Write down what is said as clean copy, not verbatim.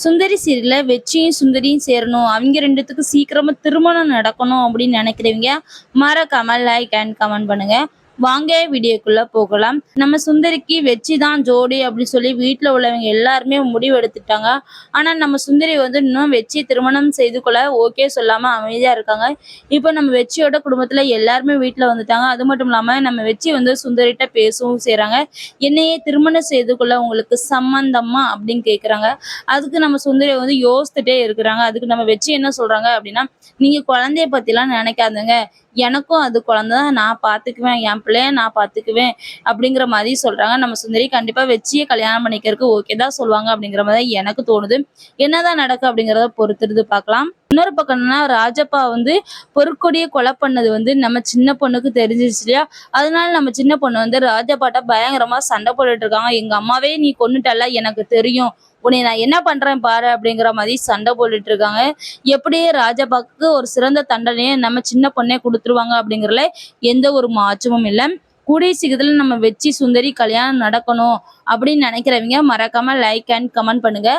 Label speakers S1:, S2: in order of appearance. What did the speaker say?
S1: சுந்தரி சீரியல்ல வெற்றியும் சுந்தரியும் சேரணும். அவங்க 2த்துக்கும் சீக்கிரமா திருமணம் நடக்கணும் அப்படின்னு நினைக்கிறவங்க மறக்காம லைக் அண்ட் கமெண்ட் பண்ணுங்க. வாங்க வீடியோக்குள்ள போகலாம். நம்ம சுந்தரிக்கு வெற்றி தான் ஜோடி அப்படின்னு சொல்லி வீட்ல உள்ளவங்க எல்லாருமே முடிவு எடுத்துட்டாங்க. ஆனா நம்ம சுந்தரி வந்து இன்னும் வெற்றி திருமணம் செய்து கொள்ள ஓகே சொல்லாம அமைதியா இருக்காங்க. இப்போ நம்ம வெற்றியோட குடும்பத்துல எல்லாருமே வீட்ல வந்துட்டாங்க. அது மட்டும் இல்லாம நம்ம வெற்றி வந்து சுந்தரிட்ட பேசவும் செய்றாங்க. என்னையே திருமணம் செய்து கொள்ள உங்களுக்கு சம்மந்தமா அப்படின்னு கேக்குறாங்க. அதுக்கு நம்ம சுந்தரி வந்து யோசித்துட்டே இருக்கிறாங்க. அதுக்கு நம்ம வெற்றி என்ன சொல்றாங்க அப்படின்னா, நீங்க குழந்தைய பத்திலாம் நினைக்காதீங்க. எனக்கும் அது குழந்தை தான். நான் பார்த்துக்குவேன். என் பிள்ளைய நான் பார்த்துக்குவேன். அப்படிங்கிற மாதிரி சொல்றாங்க. நம்ம சுந்தரி கண்டிப்பா வெற்றிய கல்யாணம் பண்ணிக்கிறதுக்கு ஓகே தான் சொல்லுவாங்க அப்படிங்கிற மாதிரி எனக்கு தோணுது. என்னதான் நடக்கும் அப்படிங்கிறத பொறுத்திருந்து பார்க்கலாம். இன்னொரு பக்கம் என்னன்னா, ராஜப்பா வந்து பொற்கொடிய கொலை பண்ணது வந்து நம்ம சின்ன பொண்ணுக்கு தெரிஞ்சிருச்சு இல்லையா? அதனால நம்ம சின்ன பொண்ணு வந்து ராஜப்பாட்ட பயங்கரமா சண்டை போட்டுட்டு இருக்காங்க. எங்க அம்மாவே நீ கொன்னுட்டல்ல எனக்கு தெரியும். உன்னை நான் என்ன பண்றேன் பாரு அப்படிங்கிற மாதிரி சண்டை போட்டுட்டு இருக்காங்க. எப்படி ராஜபாக்கு ஒரு சிறந்த தண்டனையை நம்ம சின்ன பொண்ணே கொடுத்துருவாங்க அப்படிங்கிறதுல எந்த ஒரு மாற்றமும் இல்லை. கூடிய சீக்கிரத்துல நம்ம வெற்றி சுந்தரி கல்யாணம் நடக்கணும் அப்படின்னு நினைக்கிறவங்க மறக்காம லைக் அண்ட் கமெண்ட் பண்ணுங்க.